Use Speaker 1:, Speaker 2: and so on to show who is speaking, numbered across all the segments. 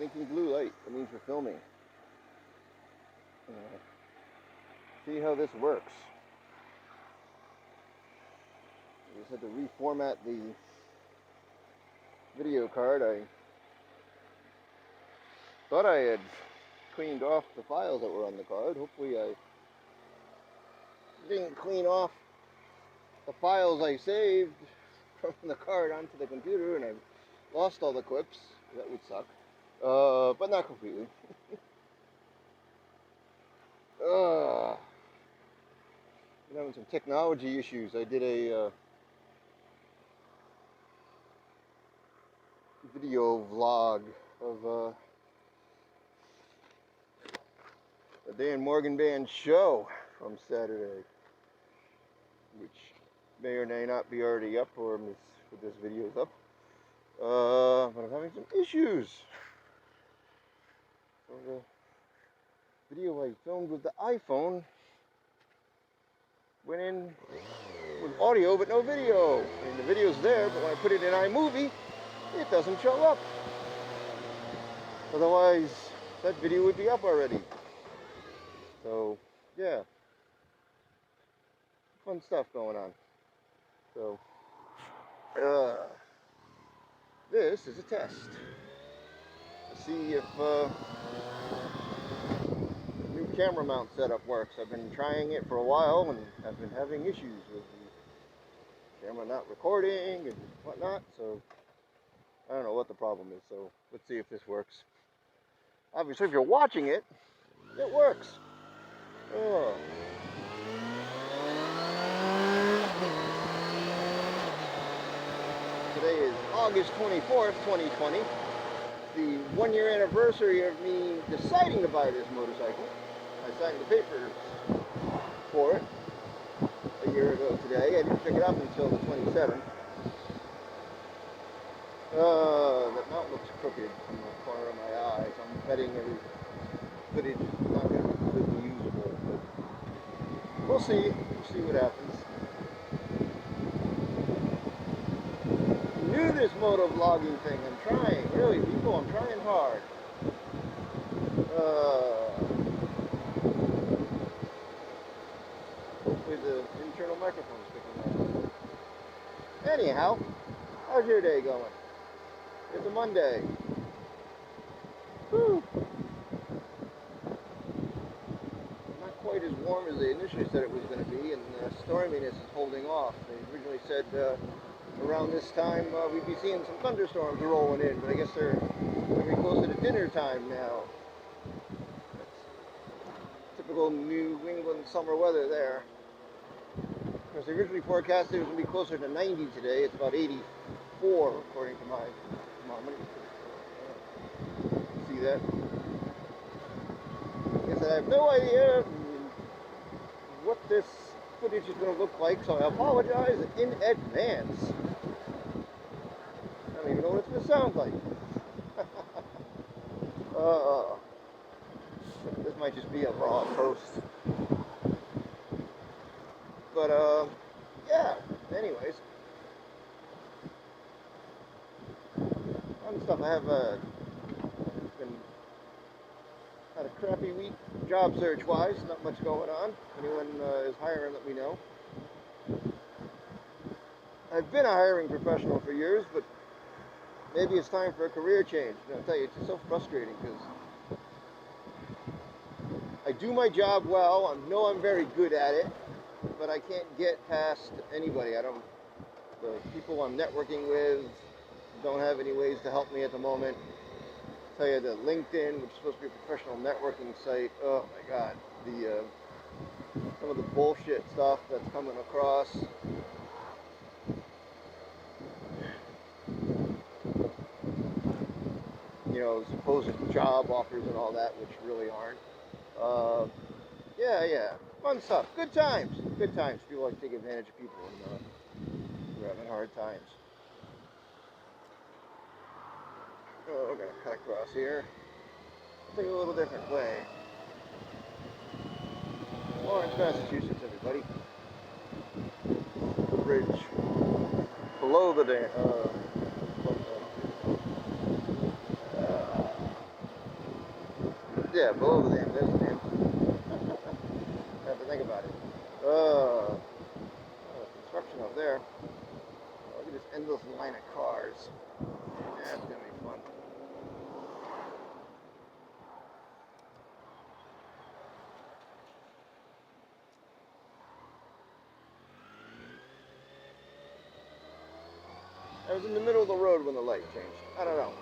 Speaker 1: Blinking blue light. That means we're filming. See how this works. I just had to reformat the video card. I thought I had cleaned off the files that were on the card. Hopefully I didn't clean off the files I saved from the card onto the computer, and I've lost all the clips. That would suck. But not completely. I'm having some technology issues. I did a video vlog of the Dan Morgan Band show from Saturday, which may or may not be already up, or this video is up. But I'm having some issues. So the video I filmed with the iPhone went in with audio but no video. I mean, the video's there, but when I put it in iMovie, it doesn't show up. Otherwise, that video would be up already. So, yeah. Fun stuff going on. So, this is a test. To see if the new camera mount setup works. I've been trying it for a while and I've been having issues with the camera not recording and whatnot, so I don't know what the problem is, so let's see if this works. Obviously, if you're watching it, it works. Oh. Today is August 24th, 2020. The 1-year anniversary of me deciding to buy this motorcycle. I signed the papers for it a year ago today. I didn't pick it up until the 27th. That mount looks crooked from the corner of my eye, so I'm betting every footage is not going to be completely usable, but we'll see. We'll see what happens. I'm new to this moto vlogging thing. I'm trying, really, people, I'm trying hard. Hopefully the internal microphone's picking up. Anyhow, how's your day going? It's a Monday. Whew. Not quite as warm as they initially said it was going to be, and storminess is holding off. They originally said around this time we'd be seeing some thunderstorms rolling in, but I guess they're going to be closer to dinner time now. That's typical New England summer weather there. Because they originally forecasted it was going to be closer to 90 today. It's about 84 according to my thermometer. See that? I guess I have no idea what this footage is going to look like, so I apologize in advance. I don't even know what it's going to sound like. This might just be a raw post. But, yeah, anyways. Fun stuff. I have had a crappy week job search wise, not much going on. If anyone is hiring, let me know. I've been a hiring professional for years, but maybe it's time for a career change. And I'll tell you, it's just so frustrating because I do my job well. I know I'm very good at it, but I can't get past anybody. The people I'm networking with don't have any ways to help me at the moment. I'll tell you that LinkedIn, which is supposed to be a professional networking site, oh my God, some of the bullshit stuff that's coming across. You know, supposed job offers and all that, which really aren't. Yeah, fun stuff. Good times. Good times. People like to take advantage of people and they're having hard times. Oh, we're going to cut across here. Take a little different way. Lawrence, Massachusetts, everybody. The bridge below the dam. Yeah, below the dam. There's the dam. I have to think about it. Oh, construction up there. Look at this endless line of cars. That's gonna be fun. I was in the middle of the road when the light changed. I don't know.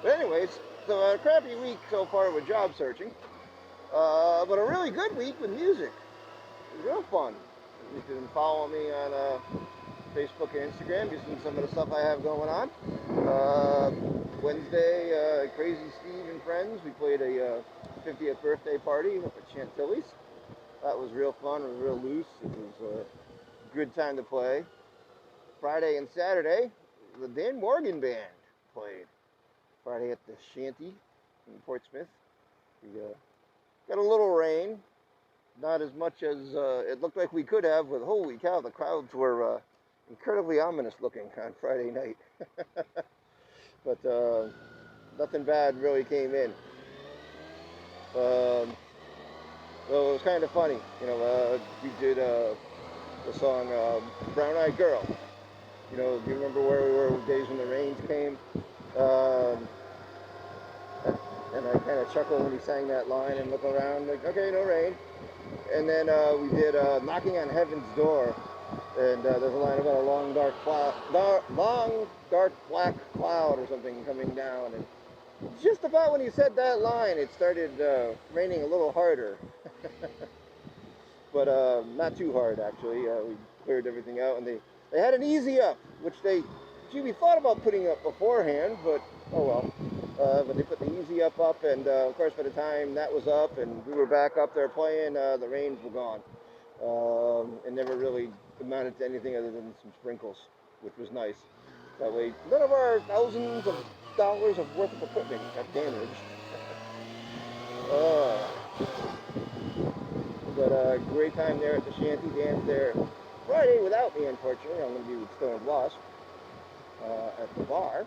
Speaker 1: But anyways, so a crappy week so far with job searching. But a really good week with music. It was real fun. You can follow me on Facebook and Instagram. You've seen some of the stuff I have going on. Wednesday, Crazy Steve and friends. We played a 50th birthday party up at Chantilly's. That was real fun. It was real loose. It was a good time to play. Friday and Saturday, the Dan Morgan Band played. Friday at the Shanty in Portsmouth. We got a little rain. Not as much as it looked like we could have, but holy cow, the crowds were incredibly ominous looking on Friday night. But nothing bad really came in. So it was kind of funny. You know, we did the song Brown Eyed Girl. You know, do you remember where we were days when the rains came? And I kind of chuckled when he sang that line and look around like, okay, no rain. And then we did Knocking on Heaven's Door. And there's a line about a long, dark black cloud or something coming down. And just about when he said that line, it started raining a little harder. But not too hard, actually. We cleared everything out, and they had an easy up, which we thought about putting up beforehand, but oh well. But they put the easy up, and of course by the time that was up and we were back up there playing, the rains were gone. It never really amounted to anything other than some sprinkles, which was nice. That way, none of our thousands of dollars of worth of equipment got damaged. But great time there at the Shanty Dance there. Friday without me, unfortunately. I'm going to be with Stone Wasp at the bar.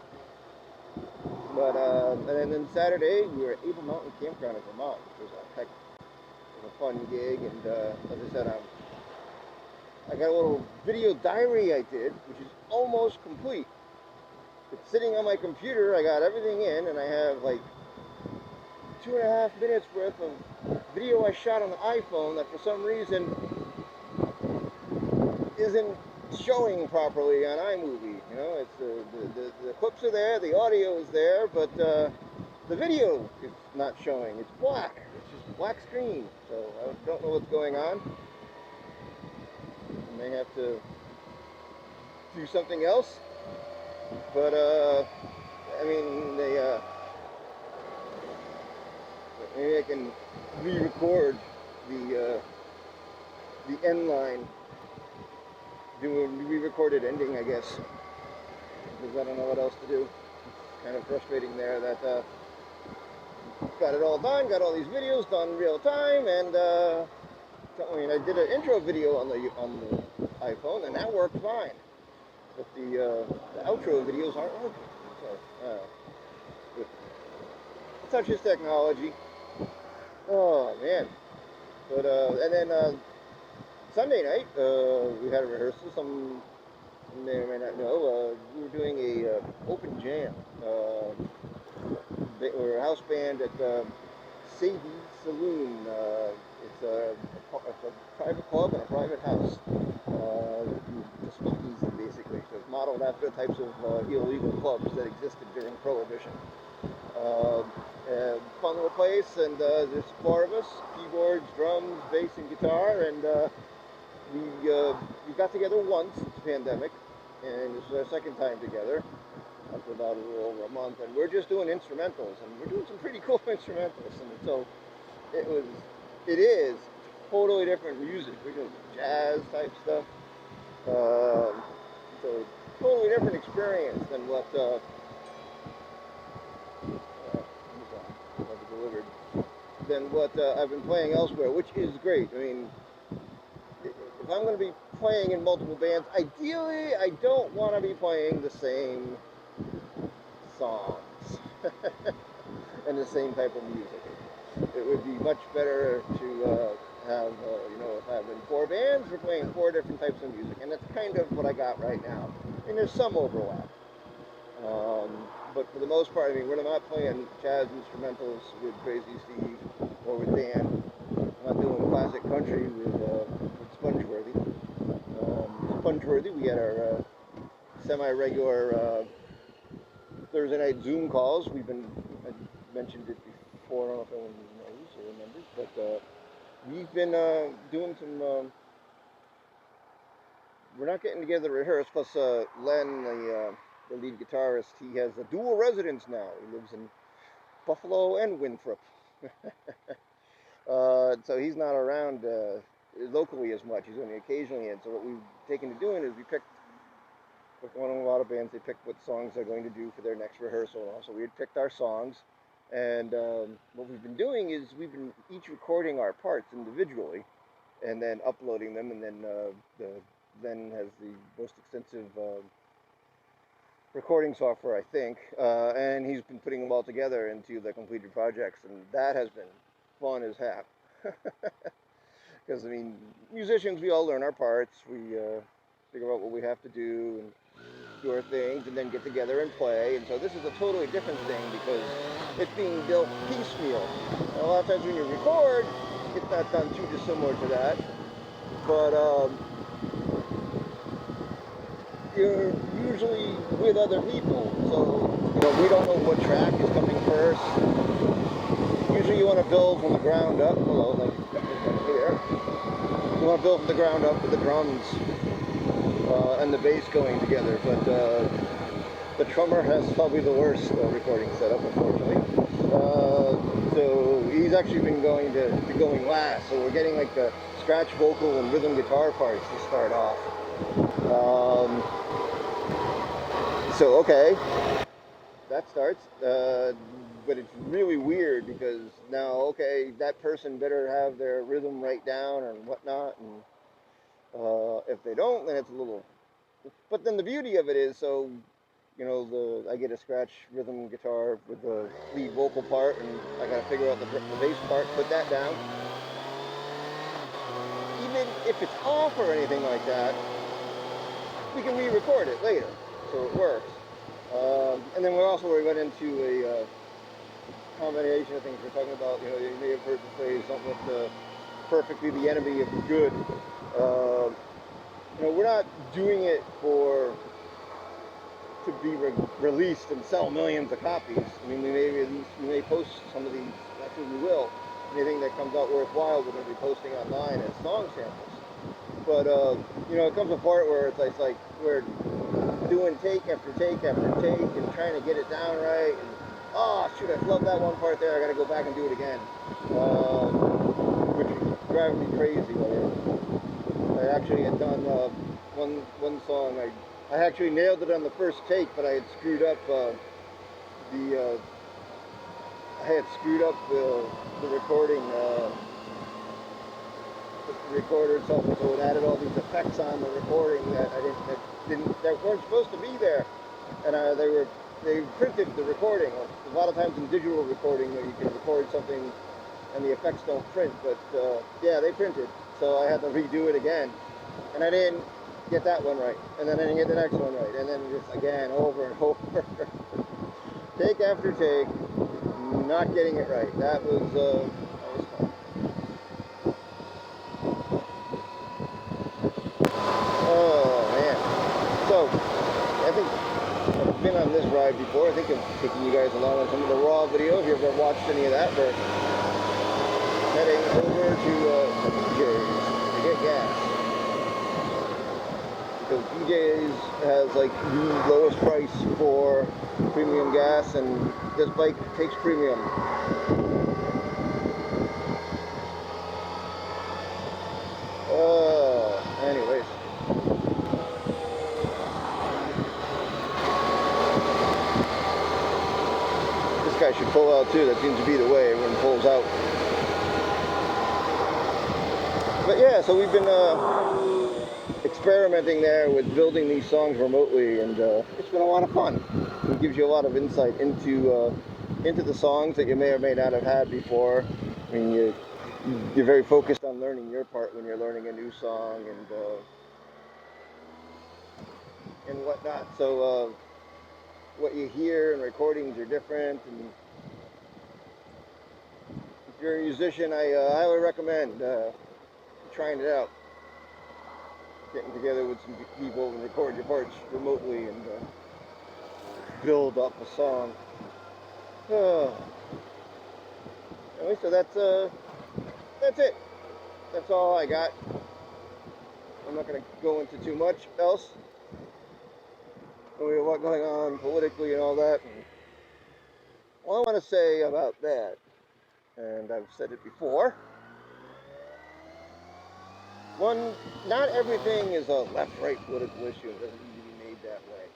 Speaker 1: But and then Saturday we were at Able Mountain Campground in Vermont, which was a fun gig. And as I said, I got a little video diary I did, which is almost complete. It's sitting on my computer. I got everything in, and I have like 2.5 minutes worth of video I shot on the iPhone that for some reason isn't showing properly on iMovie. You know, it's the clips are there, the audio is there, but the video is not showing. It's black. It's just black screen. So I don't know what's going on. I may have to do something else. But I mean, maybe I can re-record the end line. Do a re-recorded ending, I guess, because I don't know what else to do. It's kind of frustrating there that got it all done, got all these videos done in real time, and I mean, I did an intro video on the iPhone, and that worked fine. But the outro videos aren't working. So, such is technology. Oh man! But and then Sunday night we had a rehearsal. Some may or may not know. We were doing a open jam. We're a house band at Sadie's Saloon. It's a private club and a private house. Just speakeasy, basically. So it's modeled after the types of illegal clubs that existed during Prohibition. Fun little place, and there's 4 of us: keyboards, drums, bass, and guitar. And we got together once since the pandemic, and this is our second time together after about a little over a month. And we're just doing instrumentals, and we're doing some pretty cool instrumentals. And so it is totally different music. We're doing jazz type stuff. So totally different experience than what I've been playing elsewhere, which is great. I mean, if I'm going to be playing in multiple bands, ideally I don't want to be playing the same songs and the same type of music. It would be much better to have, if having four bands, we're playing four different types of music, and that's kind of what I got right now. And there's some overlap. But for the most part, I mean, we're not playing jazz instrumentals with Crazy Steve or with Dan. I'm not doing classic country with Spongeworthy. Spongeworthy, we had our semi-regular Thursday night Zoom calls. I mentioned it before, I don't know if anyone knows or remembers, but we've been doing some, we're not getting together to rehearse, plus Len, the lead guitarist, he has a dual residence now. He lives in Buffalo and Winthrop. So he's not around locally as much. He's only occasionally in. So what we've taken to doing is we picked, like one of a lot of bands, they picked what songs they're going to do for their next rehearsal. So we had picked our songs, and what we've been doing is we've been each recording our parts individually and then uploading them, and then Len has the most extensive recording software, I think, and he's been putting them all together into the completed projects, and that has been fun as heck. Because, I mean, musicians, we all learn our parts, we figure out what we have to do, and do our things, and then get together and play. And so this is a totally different thing because it's being built piecemeal. And a lot of times when you record, it's not done too dissimilar to that, but you're usually with other people, so we don't know what track is coming first. Usually you want to build from the ground up. Hello, like here. You want to build from the ground up with the drums and the bass going together, but the drummer has probably the worst recording setup, unfortunately. So he's actually been going last. So we're getting like the scratch vocal and rhythm guitar parts to start off. So okay, that starts. But it's really weird because now, okay, that person better have their rhythm right down and whatnot, and if they don't, then it's a little. But then the beauty of it is, so I get a scratch rhythm guitar with the lead vocal part, and I got to figure out the bass part, put that down. Even if it's off or anything like that, we can re-record it later, so it works. And then we went into a combination of things. We're talking about, you may have heard the phrase, something with perfectly the enemy of the good. We're not doing it to be released and sell millions of copies. I mean, we may post some of these, actually we will. Anything that comes out worthwhile, we're going to be posting online as song samples. But, it comes a part where it's like we're doing take after take after take and trying to get it down right. And, oh, shoot, I flubbed that one part there. I got to go back and do it again. Which is driving me crazy. I actually had done one song. I actually nailed it on the first take, but I had screwed up the recording. The recorder itself, so it added all these effects on the recording that weren't supposed to be there, and they printed the recording. A lot of times in digital recording, you can record something and the effects don't print, but yeah, they printed, so I had to redo it again, and I didn't get that one right, and then I didn't get the next one right, and then just again over and over, take after take, not getting it right. That was fun. Oh man. So I think I've been on this ride before. I think I'm taking you guys along on some of the raw video. If you ever watched any of that, we're heading over to BJ's to get gas. Because BJ's has like the lowest price for premium gas, and this bike takes premium. Anyways. This guy should pull out too. That seems to be the way everyone pulls out. But yeah, so we've been experimenting there with building these songs remotely, and it's been a lot of fun. It gives you a lot of insight into into the songs that you may or may not have had before. I mean, you're very focused on learning your part when you're learning a new song and whatnot. So what you hear and recordings are different. And if you're a musician, I highly recommend trying it out. Getting together with some people and record your parts remotely and build up a song. Anyway, so that's it. That's all I got. I'm not going to go into too much else. We have a lot going on politically and all that. And all I want to say about that, and I've said it before, one, not everything is a left-right political issue. It doesn't need to be made that way.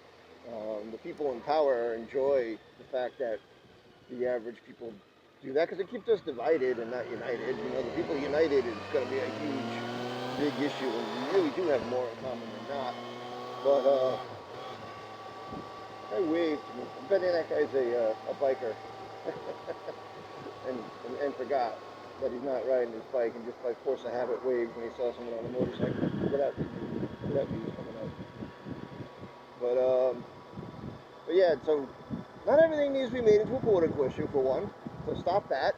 Speaker 1: The people in power enjoy the fact that the average people do that because it keeps us divided and not united. You know, the people united is going to be a huge, big issue, and we really do have more in common than not. But I waved. I bet that guy's a biker, and forgot that he's not riding his bike, and just by force of habit waved when he saw someone on a motorcycle without news coming out. But yeah, so not everything needs to be made into a political issue, for one. So stop that.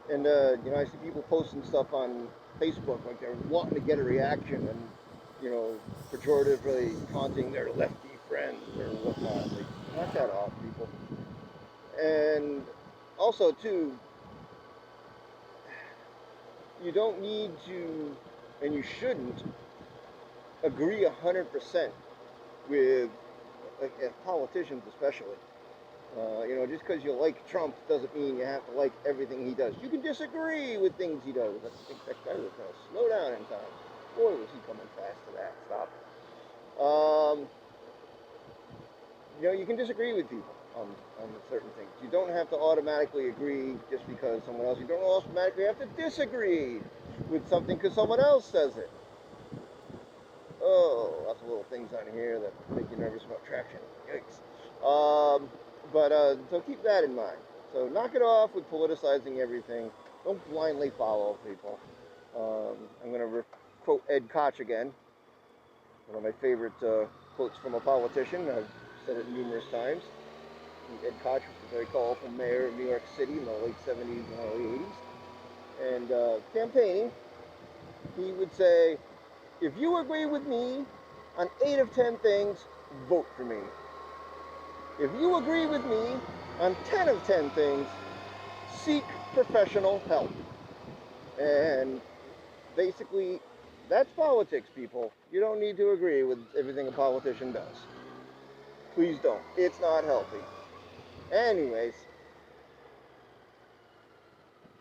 Speaker 1: And you know, I see people posting stuff on Facebook like they're wanting to get a reaction, and you know, pejoratively taunting their lefty friends or whatnot. Like, knock that off, people. And also, too, you don't need to, and you shouldn't, agree 100% with politicians, especially. You know, just because you like Trump doesn't mean you have to like everything he does. You can disagree with things he does. I think that guy was going to slow down in time. Boy, was he coming fast to that. Stop. You know, you can disagree with people on certain things. You don't have to automatically agree just because someone else. You don't automatically have to disagree with something because someone else says it. Oh, lots of little things on here that make you nervous about traction. Yikes. So keep that in mind. So knock it off with politicizing everything. Don't blindly follow people. I'm going to quote Ed Koch again. One of my favorite quotes from a politician. I've said it numerous times. Ed Koch was a very colorful mayor of New York City in the late 70s and early 80s. And campaigning, he would say, if you agree with me on 8 of 10 things, vote for me. If you agree with me on 10 of 10 things, seek professional help. And basically, that's politics, people. You don't need to agree with everything a politician does. Please don't. It's not healthy. Anyways,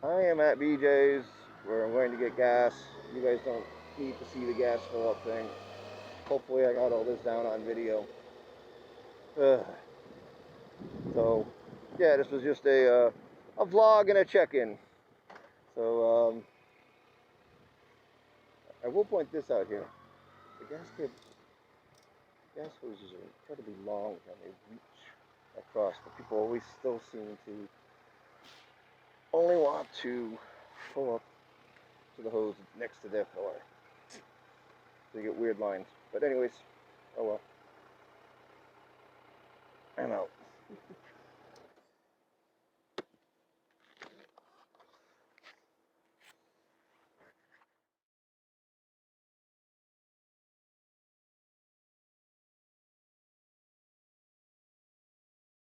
Speaker 1: I am at BJ's where I'm going to get gas. You guys don't need to see the gas fill up thing. Hopefully I got all this down on video. So, yeah, this was just a vlog and a check-in. So, I will point this out here. The gas hoses are incredibly long and they reach across, but people always still seem to only want to pull up to the hose next to their filler. So you get weird lines. But anyways, oh well. I'm out.